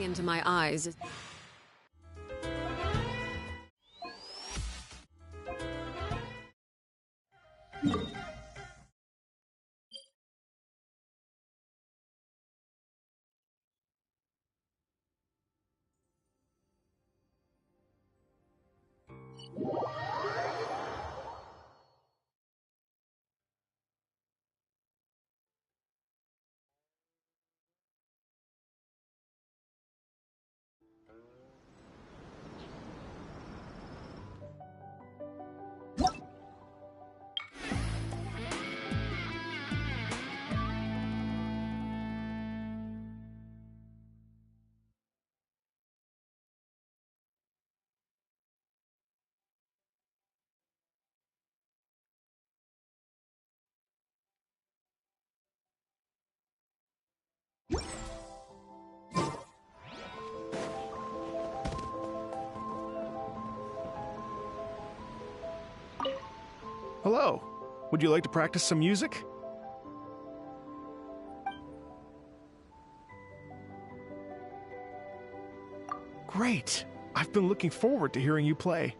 staring into my eyes. Hello. Would you like to practice some music? Great. I've been looking forward to hearing you play.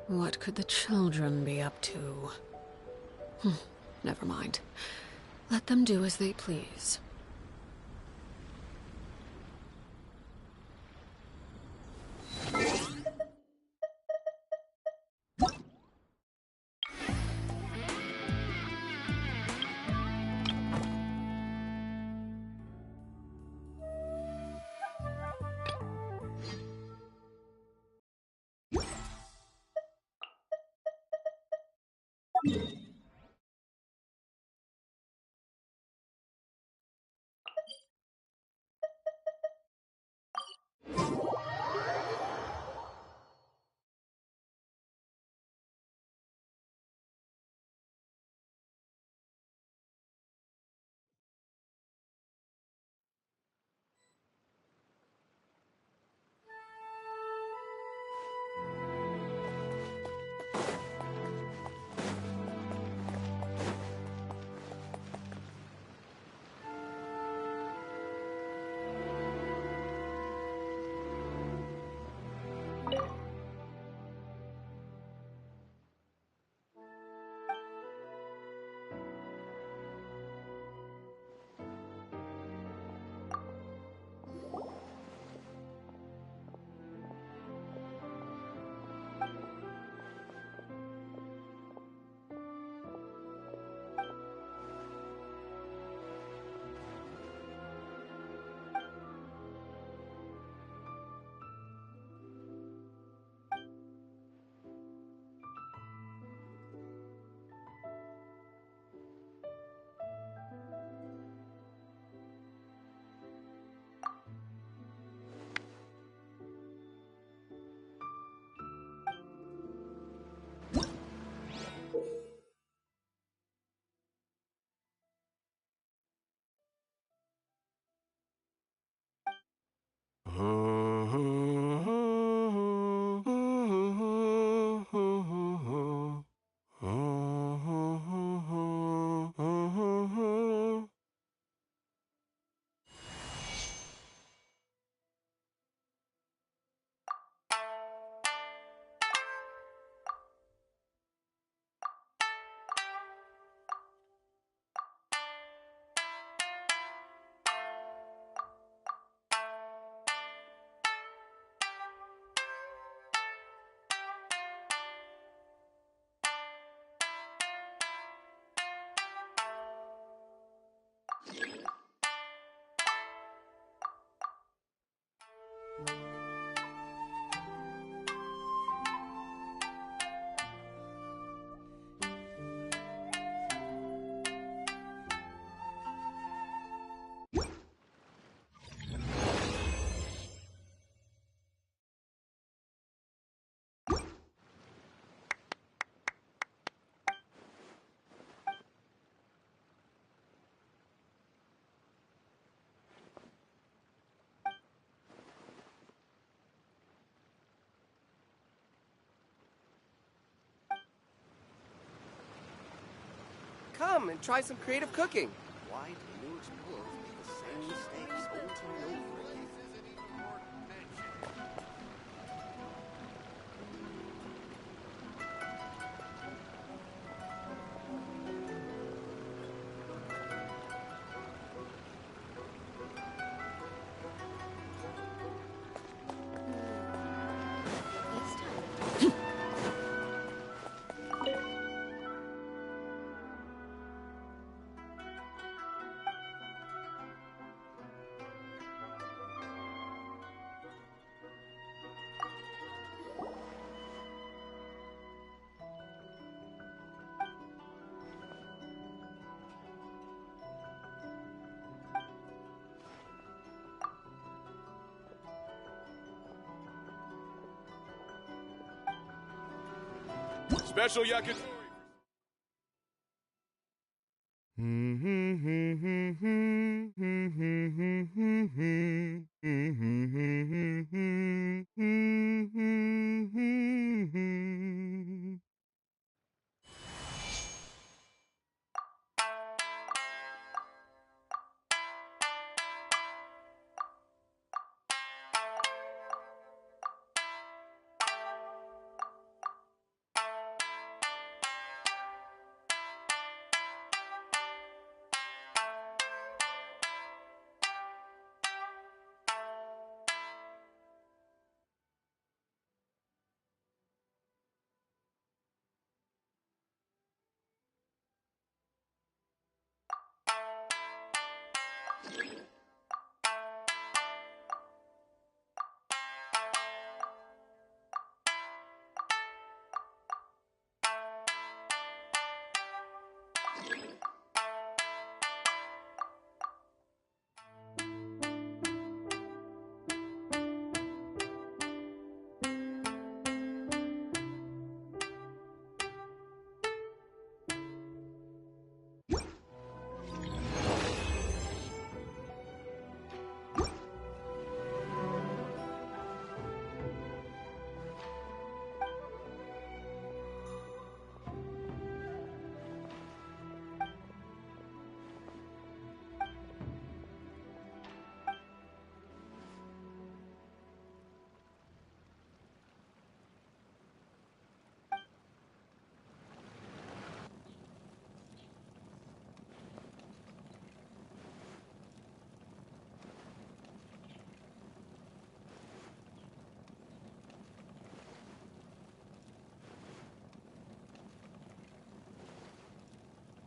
What could the children be up to? Never mind. Let them do as they please. Come and try some creative cooking. Why do new explorers make the same mistakes over and over again? Special yakitori.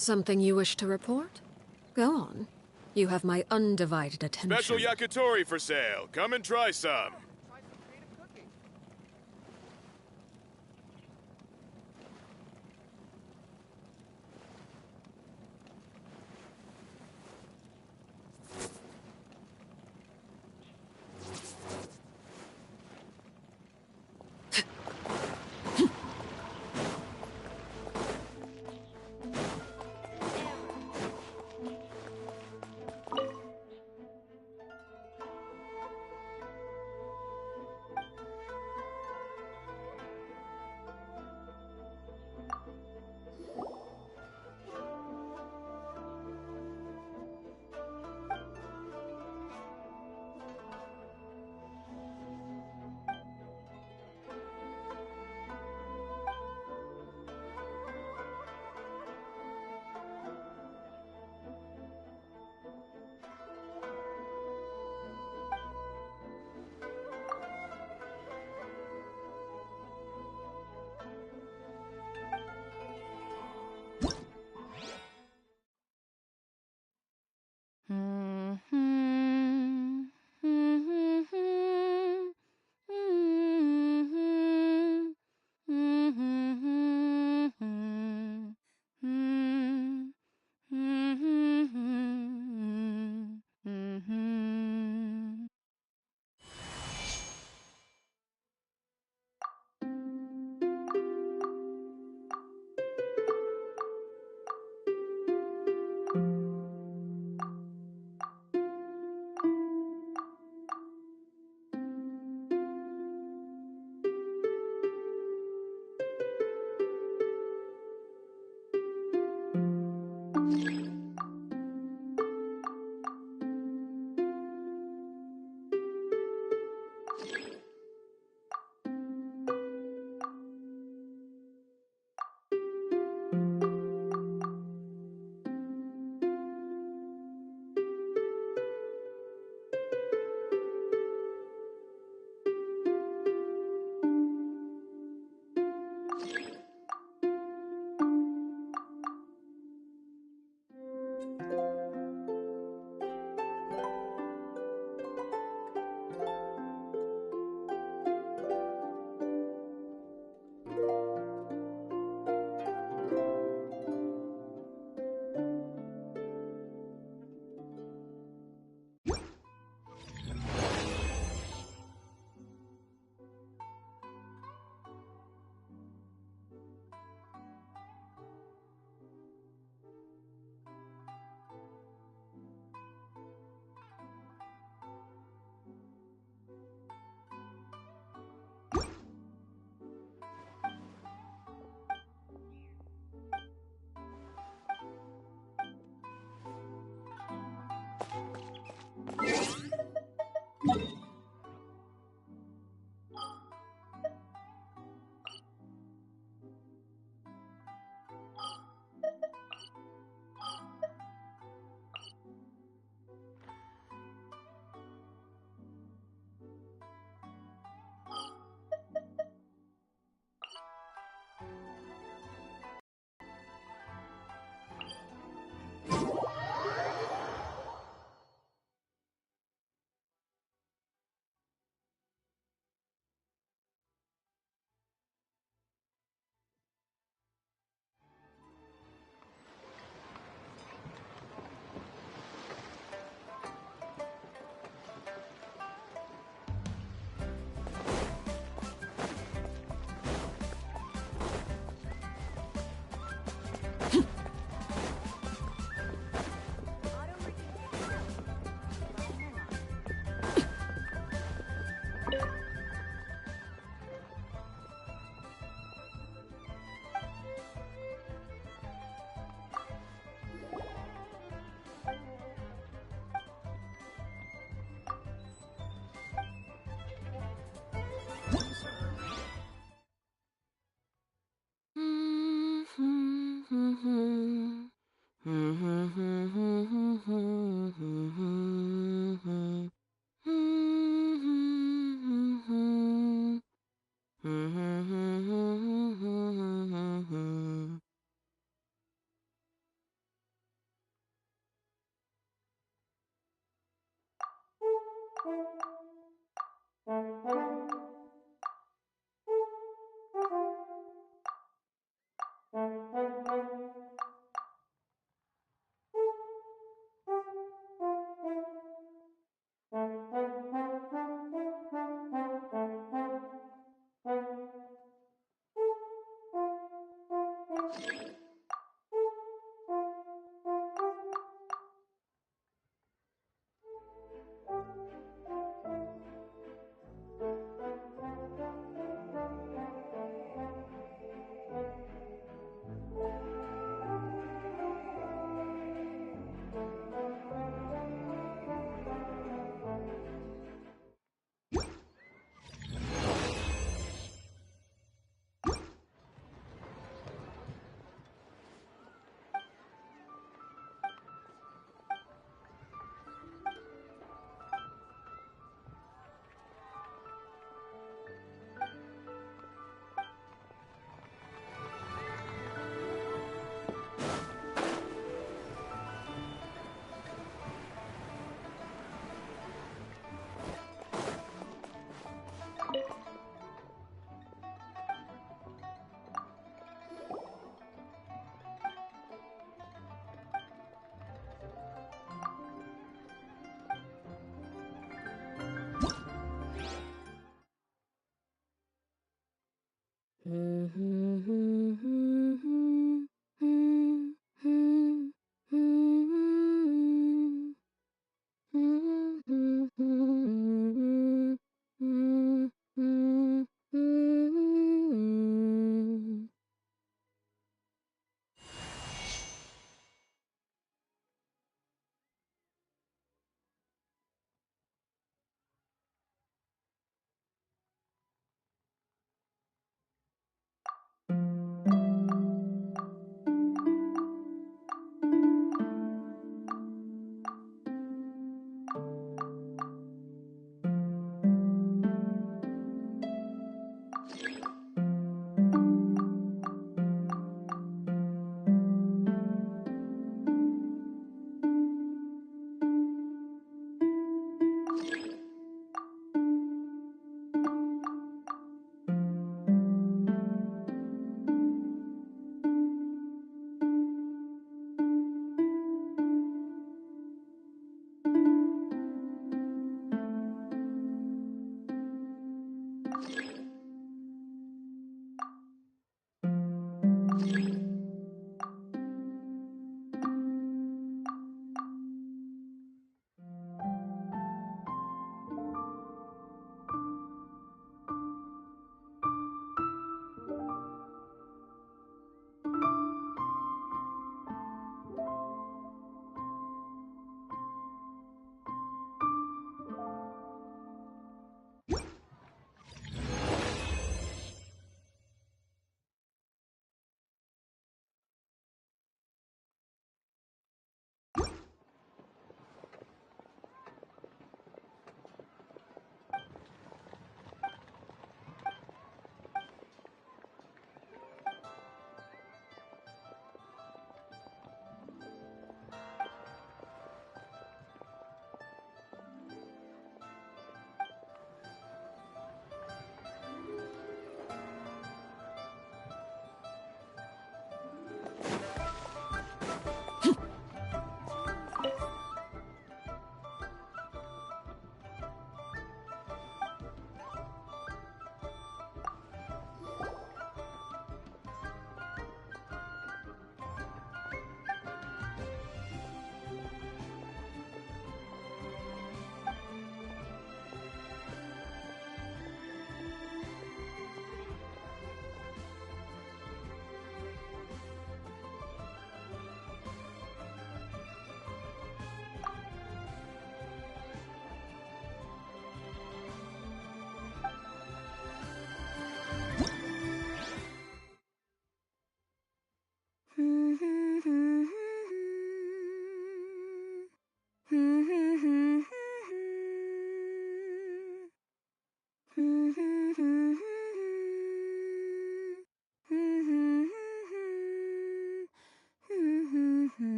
Something you wish to report? Go on. You have my undivided attention. Special yakitori for sale. Come and try some. Try some creative cooking.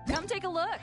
Come take a look.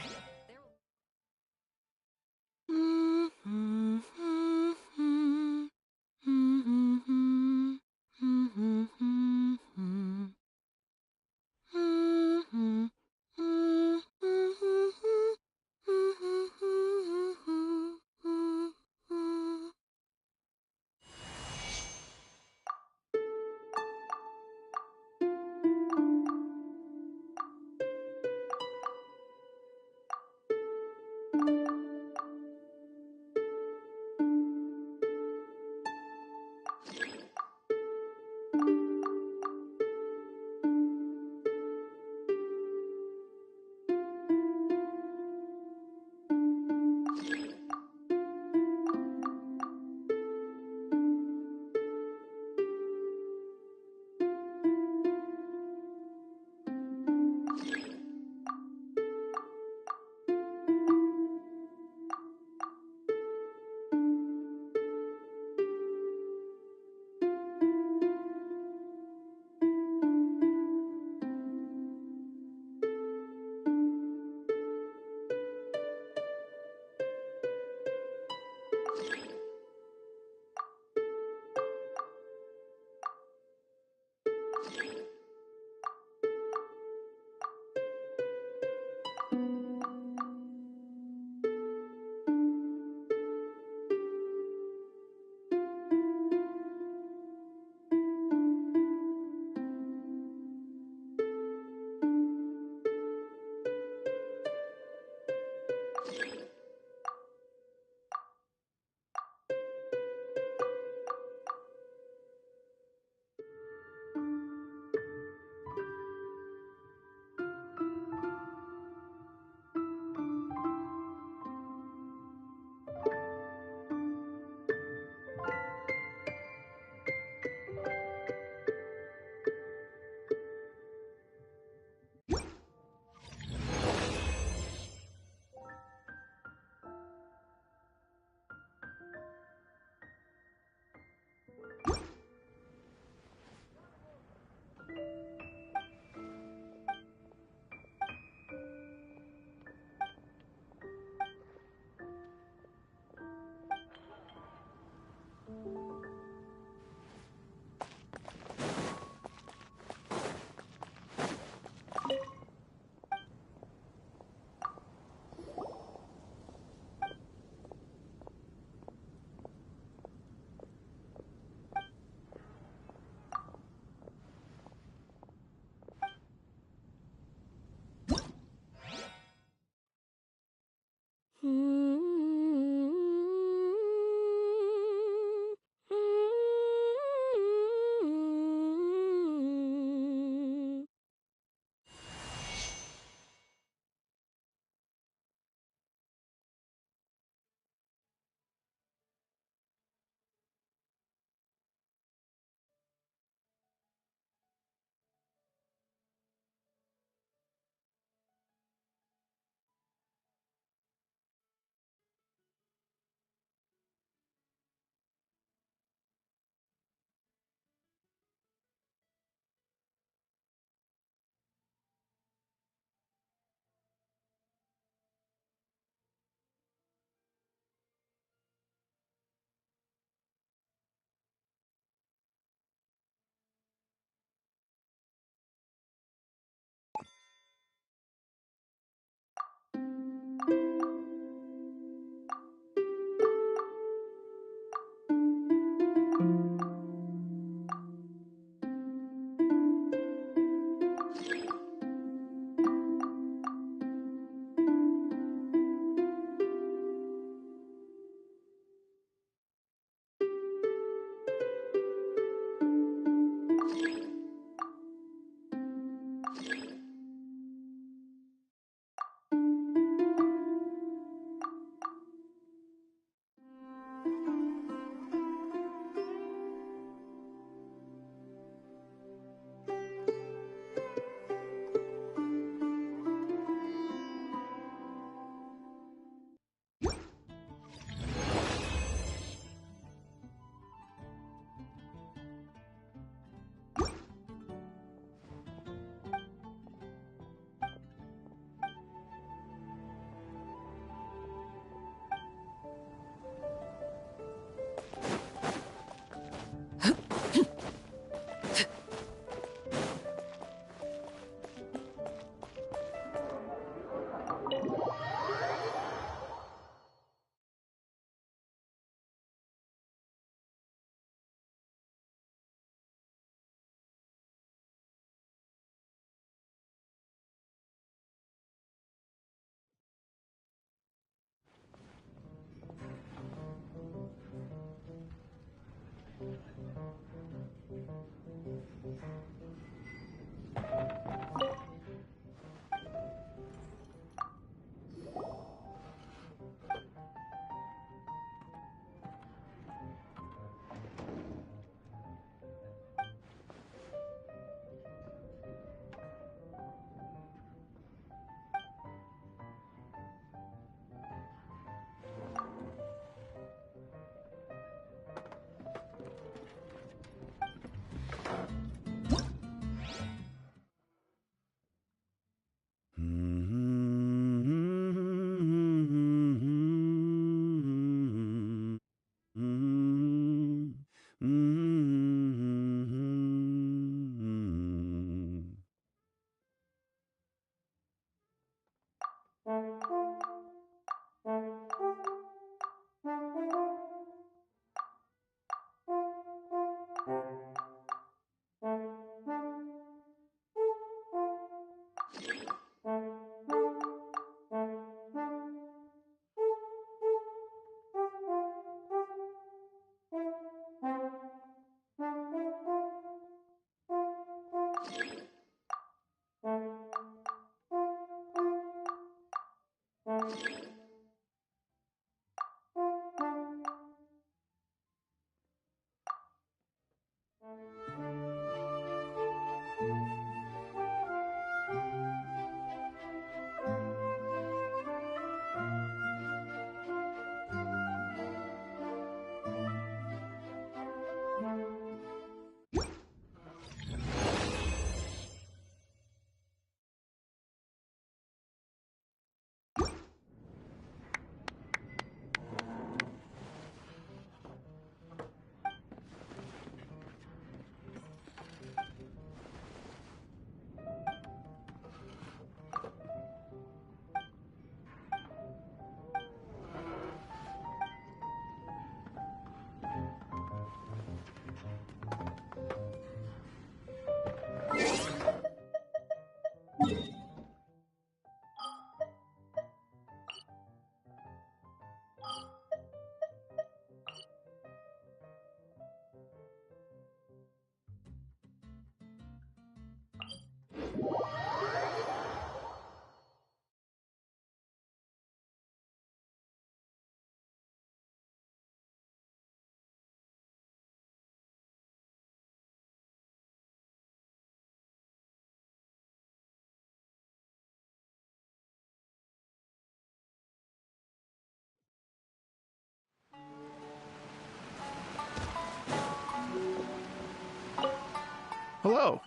Hello.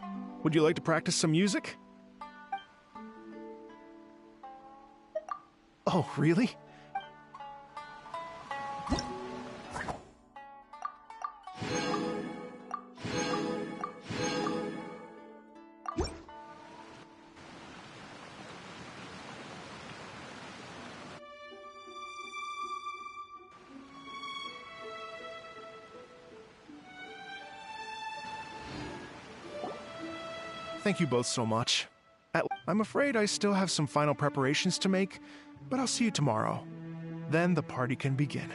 Would you like to practice some music? Oh, really? Thank you both so much. I'm afraid I still have some final preparations to make, but I'll see you tomorrow. Then the party can begin.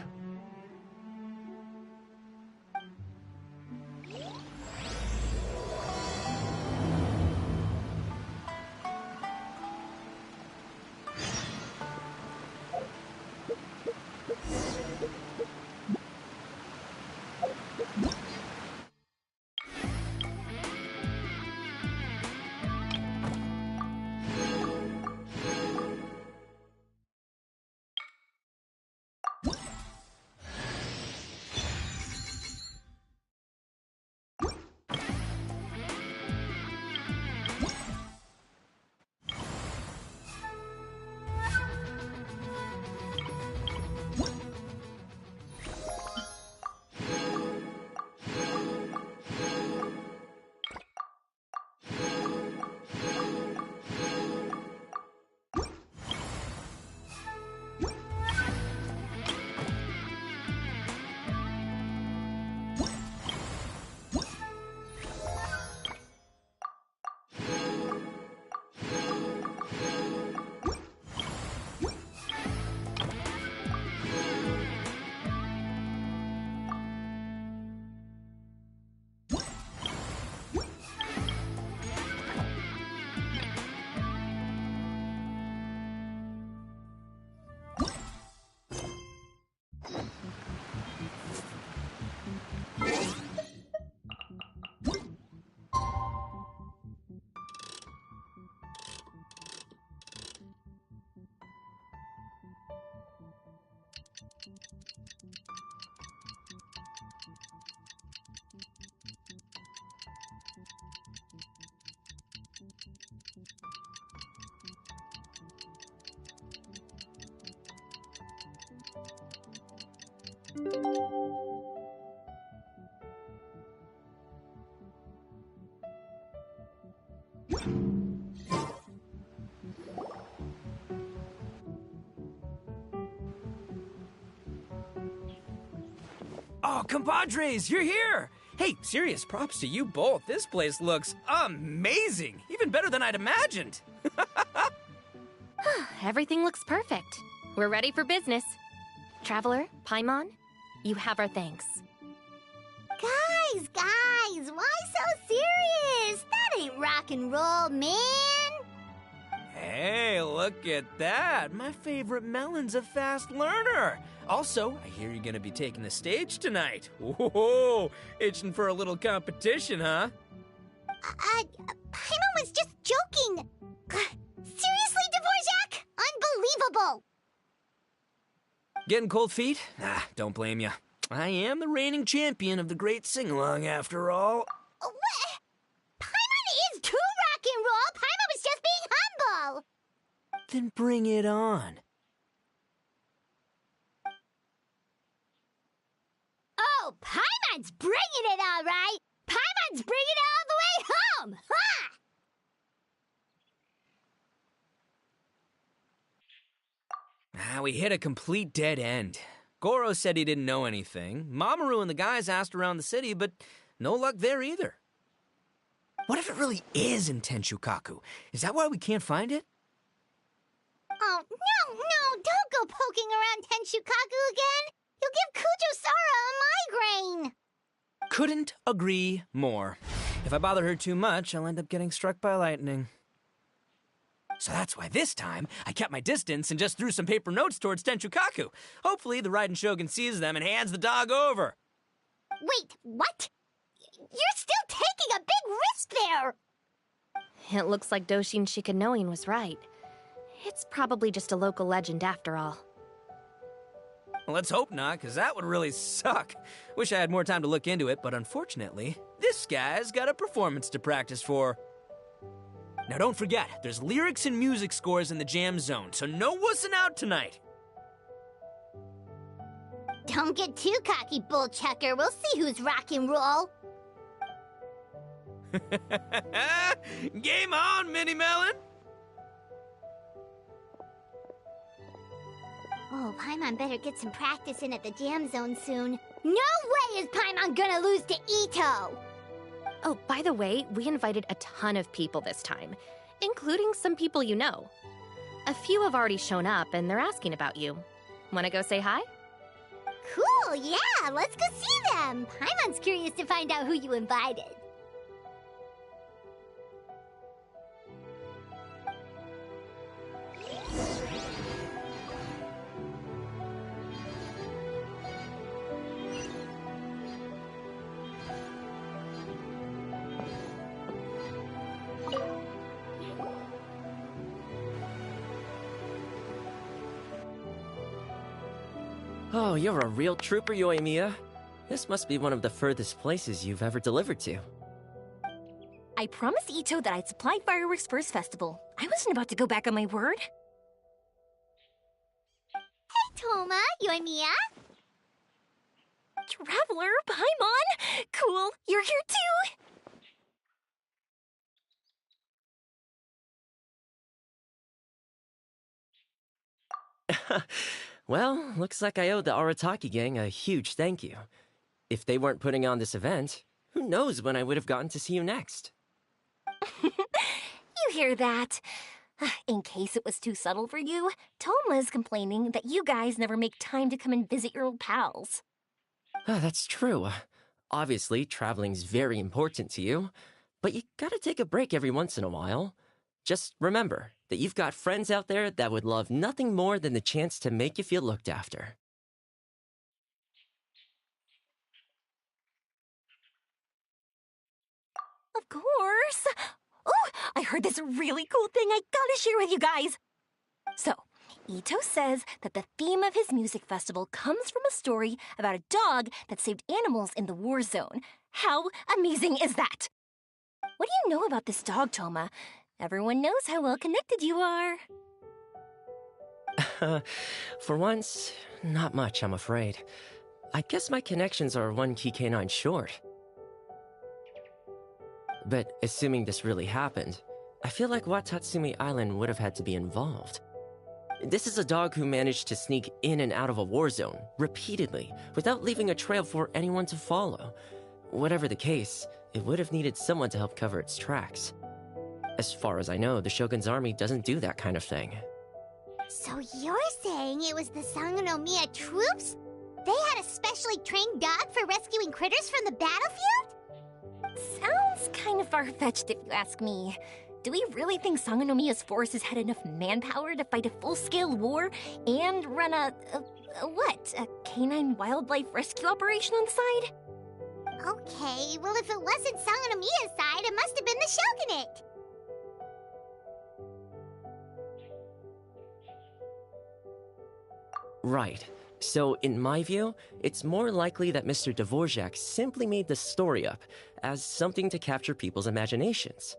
Oh, compadres, you're here! Hey, serious props to you both. This place looks amazing. Even better than I'd imagined. Everything looks perfect. We're ready for business. Traveler, Paimon, you have our thanks. Guys, why so serious? That ain't rock and roll, man. Hey, look at that. My favorite melon's a fast learner. Also, I hear you're gonna be taking the stage tonight. Whoa, itching for a little competition, huh? Paimon was just joking. Seriously, Dvorak? Unbelievable. Getting cold feet? Don't blame ya. I am the reigning champion of the great sing-along, after all. What? Paimon is too rock and roll. Paimon was just being humble. Then bring it on. Oh, Paimon's bringing it all right. Paimon's bringing it all the way home. Ha! We hit a complete dead end. Goro said he didn't know anything. Mamoru and the guys asked around the city, but no luck there either. What if it really is in Tenshukaku? Is that why we can't find it? Oh, no, don't go poking around Tenshukaku again. You'll give Kujo-Sara a migraine. Couldn't agree more. If I bother her too much, I'll end up getting struck by lightning. So that's why this time, I kept my distance and just threw some paper notes towards Tenshukaku. Hopefully, the Raiden Shogun sees them and hands the dog over. Wait, what? You're still taking a big risk there! It looks like Doshin Shikanoin was right. It's probably just a local legend after all. Well, let's hope not, because that would really suck. Wish I had more time to look into it, but unfortunately, this guy's got a performance to practice for. Now don't forget, there's lyrics and music scores in the jam zone, so no wussing out tonight. Don't get too cocky, bullchucker. We'll see who's rock and roll. Game on, Mini Melon! Oh, Paimon better get some practice in at the jam zone soon. No way is Paimon gonna lose to Ito! Oh, by the way, we invited a ton of people this time, including some people you know. A few have already shown up, and they're asking about you. Wanna go say hi? Cool, yeah, let's go see them. Paimon's curious to find out who you invited. Oh, you're a real trooper, Yoimiya. This must be one of the furthest places you've ever delivered to. I promised Ito that I'd supply fireworks for his festival. I wasn't about to go back on my word. Hey, Toma, Yoimiya. Traveler, Paimon! Cool, you're here too! Well, looks like I owe the Arataki gang a huge thank you. If they weren't putting on this event, who knows when I would have gotten to see you next. You hear that? In case it was too subtle for you, Toma's complaining that you guys never make time to come and visit your old pals. That's true. Obviously, traveling's very important to you, but you gotta take a break every once in a while. Just remember that you've got friends out there that would love nothing more than the chance to make you feel looked after. Of course! Oh, I heard this really cool thing I gotta share with you guys! So, Ito says that the theme of his music festival comes from a story about a dog that saved animals in the war zone. How amazing is that? What do you know about this dog, Toma? Everyone knows how well connected you are. For once, not much, I'm afraid. I guess my connections are one key canine short. But assuming this really happened, I feel like Watatsumi Island would have had to be involved. This is a dog who managed to sneak in and out of a war zone, repeatedly, without leaving a trail for anyone to follow. Whatever the case, it would have needed someone to help cover its tracks. As far as I know, the Shogun's army doesn't do that kind of thing. So you're saying it was the Sangonomiya troops? They had a specially trained dog for rescuing critters from the battlefield? Sounds kind of far-fetched if you ask me. Do we really think Sangonomiya's forces had enough manpower to fight a full-scale war and run a canine wildlife rescue operation on the side? Okay, well if it wasn't Sangonomiya's side, it must have been the Shogunate. Right. So, in my view, it's more likely that Mr. Dvorak simply made the story up as something to capture people's imaginations.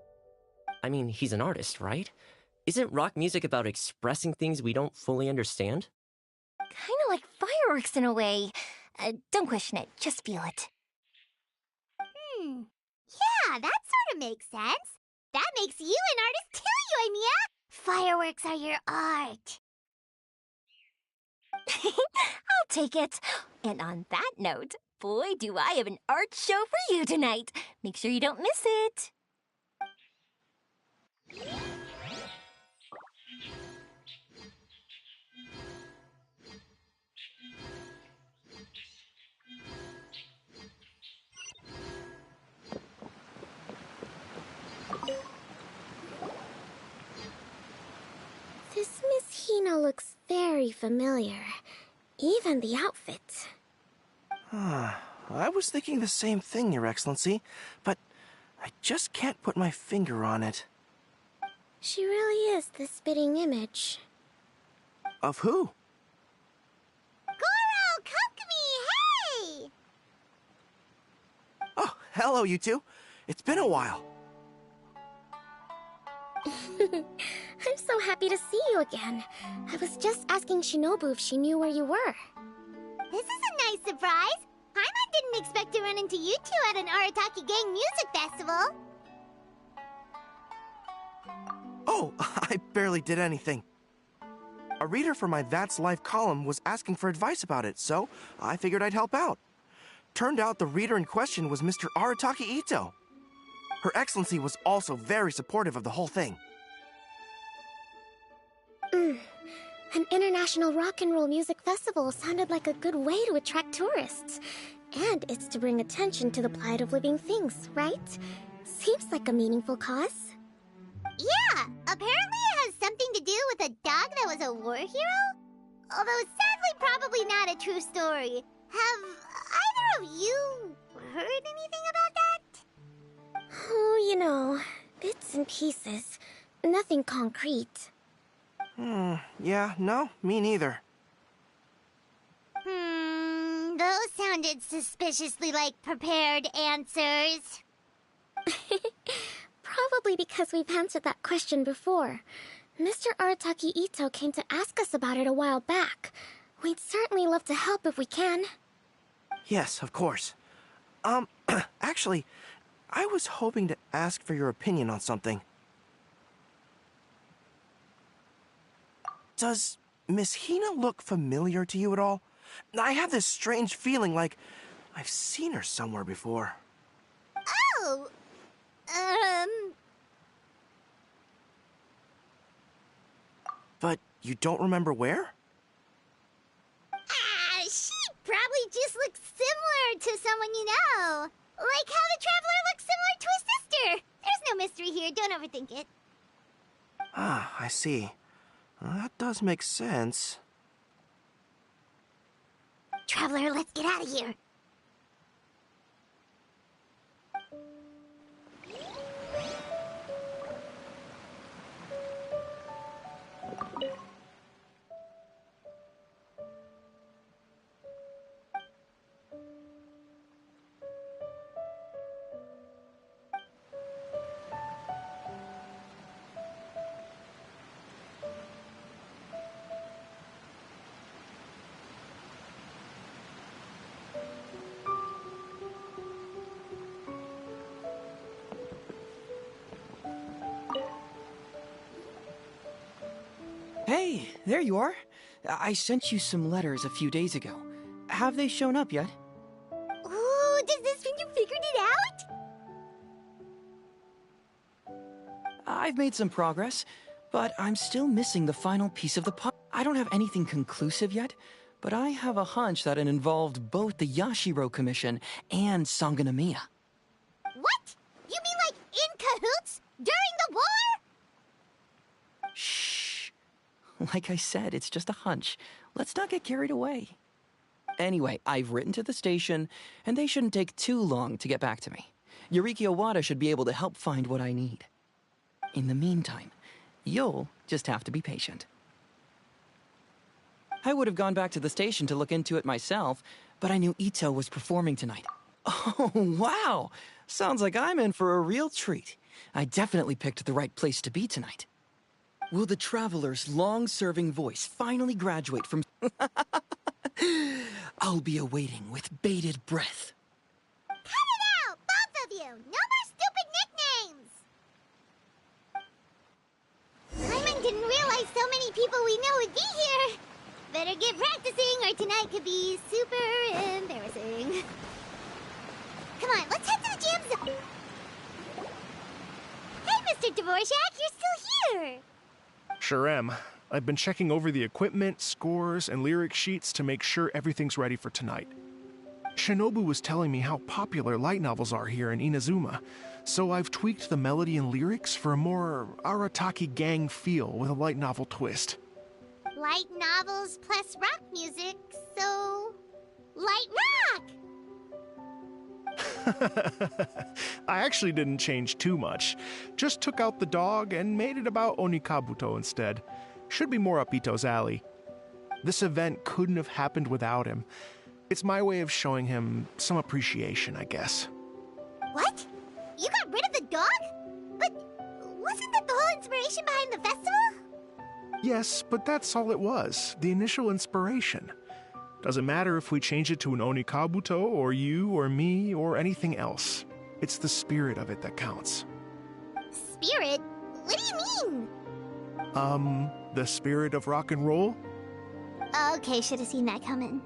I mean, he's an artist, right? Isn't rock music about expressing things we don't fully understand? Kinda like fireworks in a way. Don't question it, just feel it. Yeah, that sort of makes sense. That makes you an artist too, Yoimiya! Fireworks are your art. I'll take it. And on that note, boy, do I have an art show for you tonight. Make sure you don't miss it. This Miss Hina looks very familiar. Even the outfit. I was thinking the same thing, Your Excellency, but I just can't put my finger on it. She really is the spitting image. Of who? Goro, Kokumi, hey! Oh, hello, you two. It's been a while. I'm so happy to see you again. I was just asking Shinobu if she knew where you were. This is a nice surprise. Paimon didn't expect to run into you two at an Arataki Gang music festival. Oh, I barely did anything. A reader for my That's Life column was asking for advice about it, so I figured I'd help out. Turned out the reader in question was Mr. Arataki Ito. Her Excellency was also very supportive of the whole thing. An international rock and roll music festival sounded like a good way to attract tourists. And it's to bring attention to the plight of living things, right? Seems like a meaningful cause. Yeah, apparently it has something to do with a dog that was a war hero? Although sadly probably not a true story. Have either of you heard anything about that? Oh, you know, bits and pieces. Nothing concrete. Yeah, no, me neither. Those sounded suspiciously like prepared answers. Probably because we've answered that question before. Mr. Arataki Ito came to ask us about it a while back. We'd certainly love to help if we can. Yes, of course. Actually, I was hoping to ask for your opinion on something. Does Miss Hina look familiar to you at all? I have this strange feeling like I've seen her somewhere before. Oh, But you don't remember where? she probably just looks similar to someone you know. Like how the Traveler looks similar to his sister. There's no mystery here, don't overthink it. Ah, I see. That does make sense. Traveler, let's get out of here. Hey, there you are. I sent you some letters a few days ago. Have they shown up yet? Ooh, does this mean you figured it out? I've made some progress, but I'm still missing the final piece of the puzzle. I don't have anything conclusive yet, but I have a hunch that it involved both the Yashiro Commission and Sangonomiya. What? You mean like in cahoots? During the war? Shh. Like I said, it's just a hunch. Let's not get carried away. Anyway, I've written to the station, and they shouldn't take too long to get back to me. Yuriki Owada should be able to help find what I need. In the meantime, you'll just have to be patient. I would have gone back to the station to look into it myself, but I knew Ito was performing tonight. Oh, wow! Sounds like I'm in for a real treat. I definitely picked the right place to be tonight. Will the Traveler's long-serving voice finally graduate from... I'll be awaiting with bated breath. Cut it out, both of you! No more stupid nicknames! Paimon didn't realize so many people we know would be here. Better get practicing or tonight could be super embarrassing. Come on, let's head to the jam zone. Hey, Mr. Dvorak, you're still here! Sure am. I've been checking over the equipment, scores, and lyric sheets to make sure everything's ready for tonight. Shinobu was telling me how popular light novels are here in Inazuma, so I've tweaked the melody and lyrics for a more arataki gang feel with a light novel twist. Light novels plus rock music, so... light rock! I actually didn't change too much. Just took out the dog and made it about Onikabuto instead. Should be more up Ito's alley. This event couldn't have happened without him. It's my way of showing him some appreciation, I guess. What? You got rid of the dog? But wasn't that the whole inspiration behind the festival? Yes, but that's all it was. The initial inspiration. Doesn't matter if we change it to an Onikabuto, or you, or me, or anything else. It's the spirit of it that counts. Spirit? What do you mean? The spirit of rock and roll? Okay, should have seen that coming.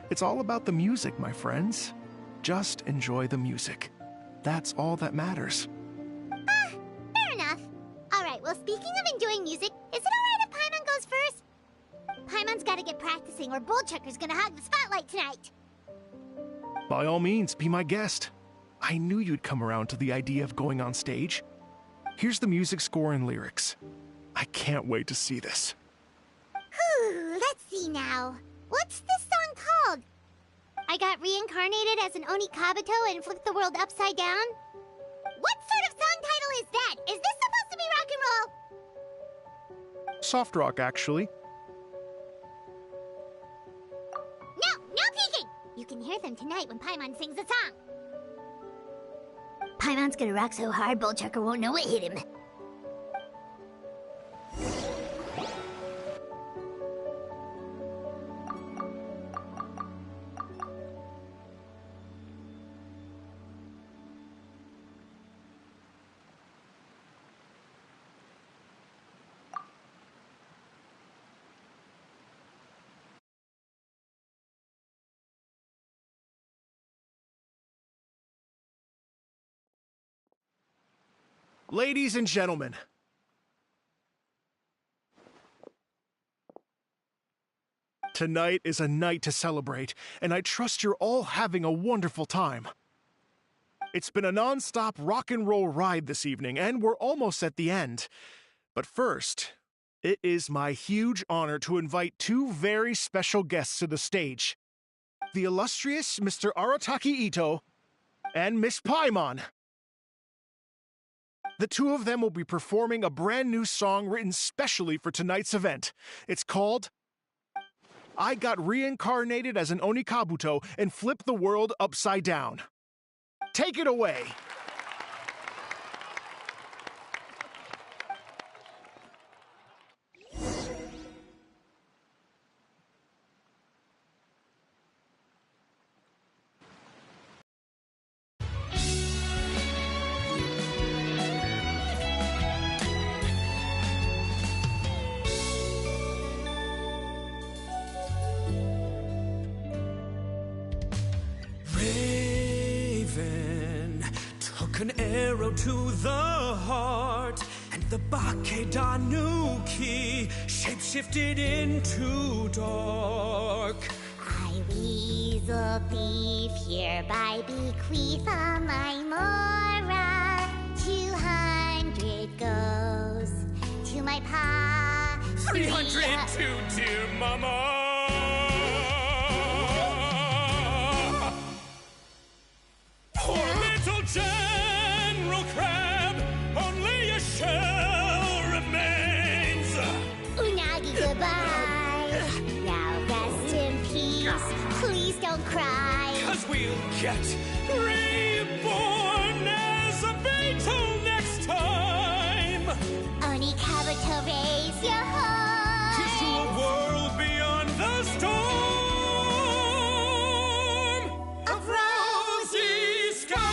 It's all about the music, my friends. Just enjoy the music. That's all that matters. Fair enough. Alright, well, speaking of enjoying music, is it alright if Paimon goes first? Paimon's gotta get practicing, or Bullchucker's gonna hog the spotlight tonight. By all means, be my guest. I knew you'd come around to the idea of going on stage. Here's the music score and lyrics. I can't wait to see this. Whew, let's see now. What's this song called? I got reincarnated as an Onikabuto and flipped the world upside down? What sort of song title is that? Is this supposed to be rock and roll? Soft rock, actually. No peeking! You can hear them tonight when Paimon sings the song. Paimon's gonna rock so hard, Bullchucker won't know what hit him. Ladies and gentlemen, tonight is a night to celebrate, and I trust you're all having a wonderful time. It's been a non-stop rock and roll ride this evening, and we're almost at the end. But first, it is my huge honor to invite two very special guests to the stage. The illustrious Mr. Arataki Ito and Miss Paimon. The two of them will be performing a brand new song written specially for tonight's event. It's called I Got Reincarnated as an Onikabuto and Flipped the World Upside Down. Take it away! to the heart, and the Bakedanuki shapeshifted into dark. I, Weasel Thief, hereby bequeath all my mora. 200 goes to my pa. 300 to dear mama. Poor little General Crab, only a shell remains. Unagi, goodbye. Now rest in peace. Please don't cry. 'Cause we'll get reborn as a beetle next time. Oni Kabuto, raise your heart. Here's to a world beyond the storm of rosy skies.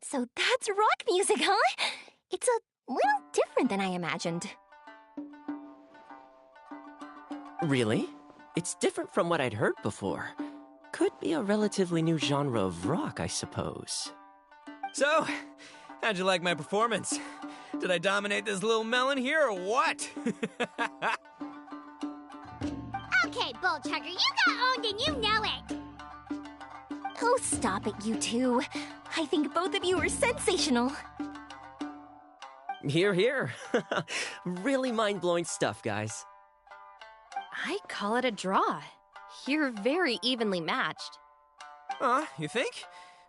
So that's rock music, huh? It's a little different than I imagined. Really? It's different from what I'd heard before. Could be a relatively new genre of rock, I suppose. So, how'd you like my performance? Did I dominate this little melon here or what? Okay, Bull Chugger, you got owned and you know it. Oh, stop it, you two. I think both of you are sensational. Hear, hear. Really mind-blowing stuff, guys. I call it a draw. You're very evenly matched. You think?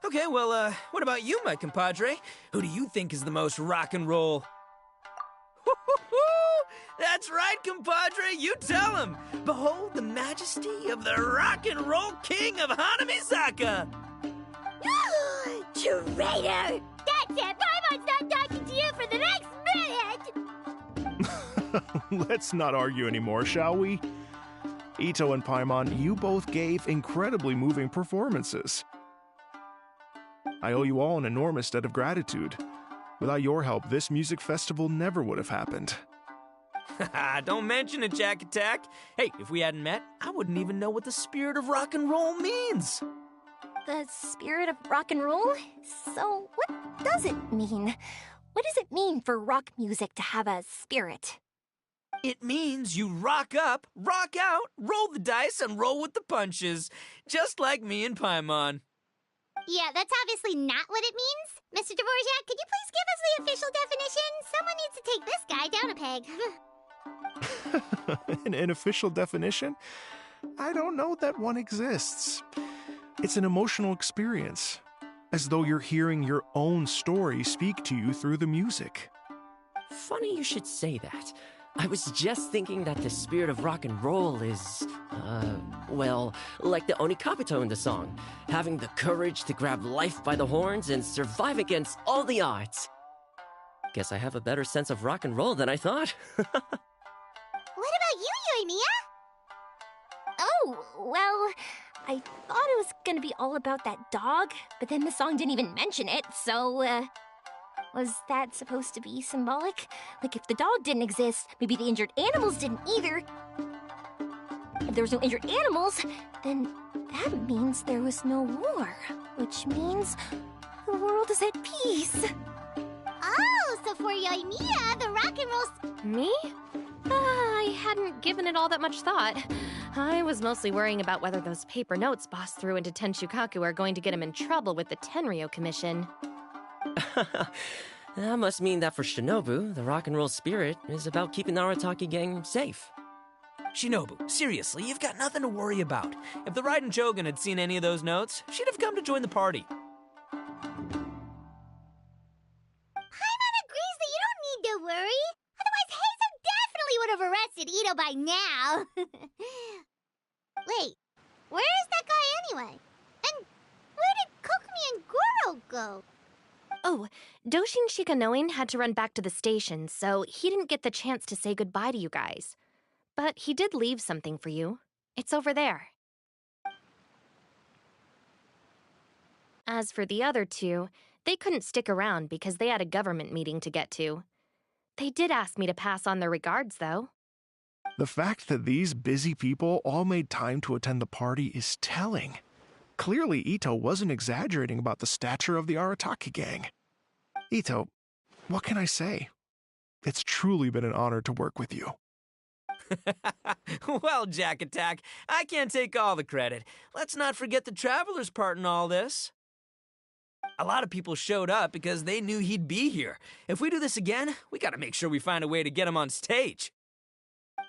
Okay, well, what about you, my compadre? Who do you think is the most rock and roll? That's right, compadre, you tell him! Behold the majesty of the rock and roll king of Hanamisaka! Traitor! That's it! Paimon's not talking to you for the next minute! Let's not argue anymore, shall we? Ito and Paimon, you both gave incredibly moving performances. I owe you all an enormous debt of gratitude. Without your help, this music festival never would have happened. Don't mention it, Jack Attack. Hey, if we hadn't met, I wouldn't even know what the spirit of rock and roll means. The spirit of rock and roll? So, what does it mean? What does it mean for rock music to have a spirit? It means you rock up, rock out, roll the dice, and roll with the punches. Just like me and Paimon. Yeah, that's obviously not what it means. Mr. Dvorak, could you please give us the official definition? Someone needs to take this guy down a peg. An official definition? I don't know that one exists. It's an emotional experience, as though you're hearing your own story speak to you through the music. Funny you should say that. I was just thinking that the spirit of rock and roll is, well, like the Onikabuto in the song, having the courage to grab life by the horns and survive against all the odds. Guess I have a better sense of rock and roll than I thought. What about you, Yoimiya? Oh, well, I thought it was gonna be all about that dog, but then the song didn't even mention it, so, was that supposed to be symbolic? Like, if the dog didn't exist, maybe the injured animals didn't either. If there was no injured animals, then that means there was no war, which means the world is at peace. Oh, so for Yoimiya, the rock and roll... Me? I hadn't given it all that much thought. I was mostly worrying about whether those paper notes Boss threw into Tenshukaku are going to get him in trouble with the Tenryo Commission. That must mean that for Shinobu, the rock and roll spirit is about keeping the Arataki gang safe. Shinobu, seriously, you've got nothing to worry about. If the Raiden Jogan had seen any of those notes, she'd have come to join the party. Paimon agrees that you don't need to worry. Otherwise, Heizo definitely would have arrested Ito by now. Wait, where is that guy anyway? And where did Kokumi and Goro go? Oh, Doshin Shikanoin had to run back to the station, so he didn't get the chance to say goodbye to you guys. But he did leave something for you. It's over there. As for the other two, they couldn't stick around because they had a government meeting to get to. They did ask me to pass on their regards, though. The fact that these busy people all made time to attend the party is telling. Clearly, Ito wasn't exaggerating about the stature of the Arataki gang. Ito, what can I say? It's truly been an honor to work with you. Well, Jack Attack, I can't take all the credit. Let's not forget the Traveler's part in all this. A lot of people showed up because they knew he'd be here. If we do this again, we gotta make sure we find a way to get him on stage.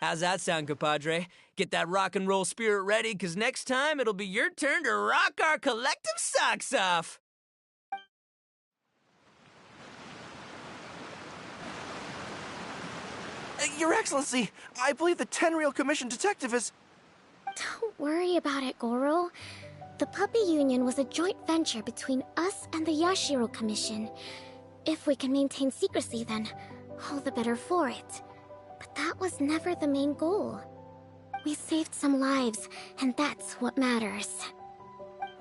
How's that sound, compadre? Get that rock and roll spirit ready, because next time it'll be your turn to rock our collective socks off. Your Excellency, I believe the Tenryou Commission detective is... Don't worry about it, Goro. The Puppy Union was a joint venture between us and the Yashiro Commission. If we can maintain secrecy, then all the better for it. But that was never the main goal. We saved some lives, and that's what matters.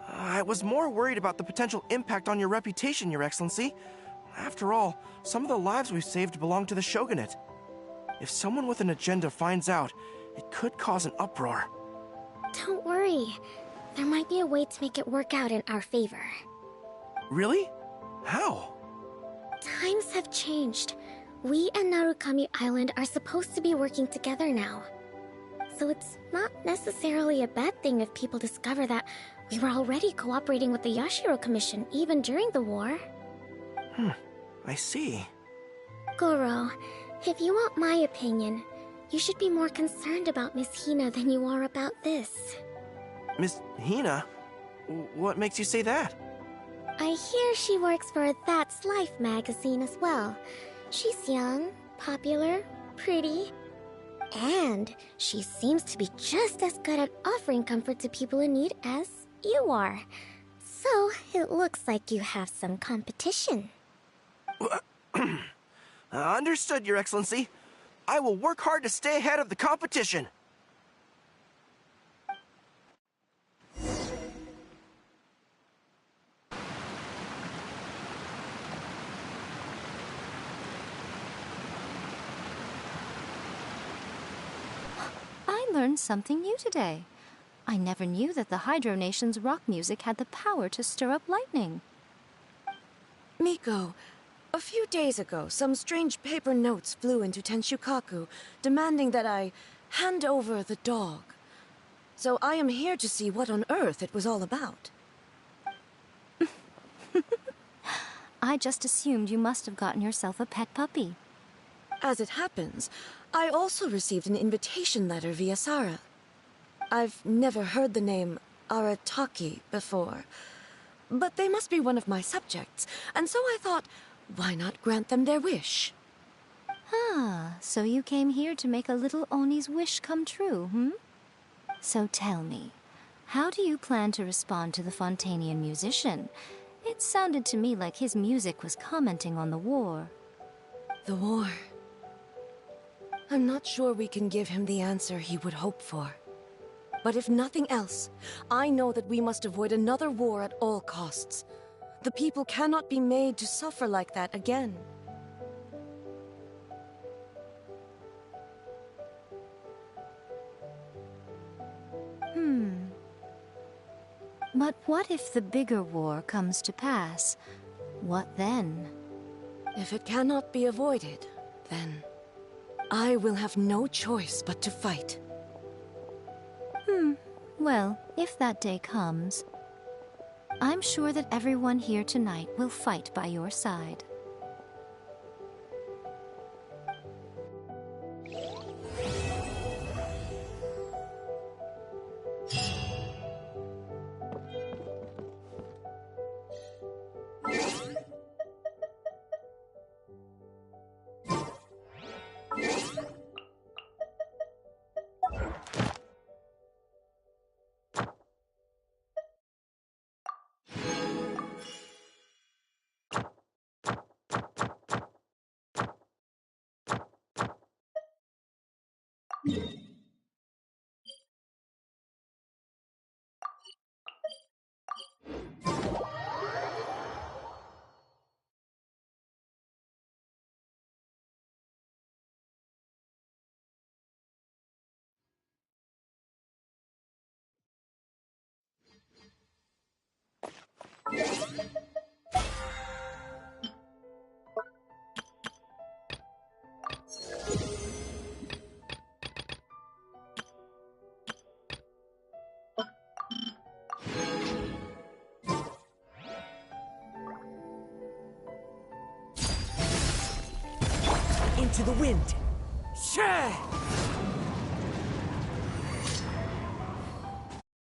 I was more worried about the potential impact on your reputation, Your Excellency. After all, some of the lives we've saved belong to the Shogunate. If someone with an agenda finds out, it could cause an uproar. Don't worry. There might be a way to make it work out in our favor. Really? How? Times have changed. We and Narukami Island are supposed to be working together now. So it's not necessarily a bad thing if people discover that we were already cooperating with the Yashiro Commission even during the war. I see. Goro, if you want my opinion, you should be more concerned about Miss Hina than you are about this. Miss Hina? What makes you say that? I hear she works for That's Life magazine as well. She's young, popular, pretty, and she seems to be just as good at offering comfort to people in need as you are. So, it looks like you have some competition. Understood, Your Excellency. I will work hard to stay ahead of the competition. I learned something new today. I never knew that the Hydro Nation's rock music had the power to stir up lightning. Miko, a few days ago, some strange paper notes flew into Tenshukaku, demanding that I hand over the dog. So I am here to see what on earth it was all about. I just assumed you must have gotten yourself a pet puppy. As it happens, I also received an invitation letter via Sara. I've never heard the name Arataki before, but they must be one of my subjects, and so I thought, why not grant them their wish? Ah, so you came here to make a little Oni's wish come true, hmm? So tell me, how do you plan to respond to the Fontanian musician? It sounded to me like his music was commenting on the war. The war. I'm not sure we can give him the answer he would hope for. But if nothing else, I know that we must avoid another war at all costs. The people cannot be made to suffer like that again. But what if the bigger war comes to pass? What then? If it cannot be avoided, then I will have no choice but to fight. Well, if that day comes, I'm sure that everyone here tonight will fight by your side. into the wind. Shah!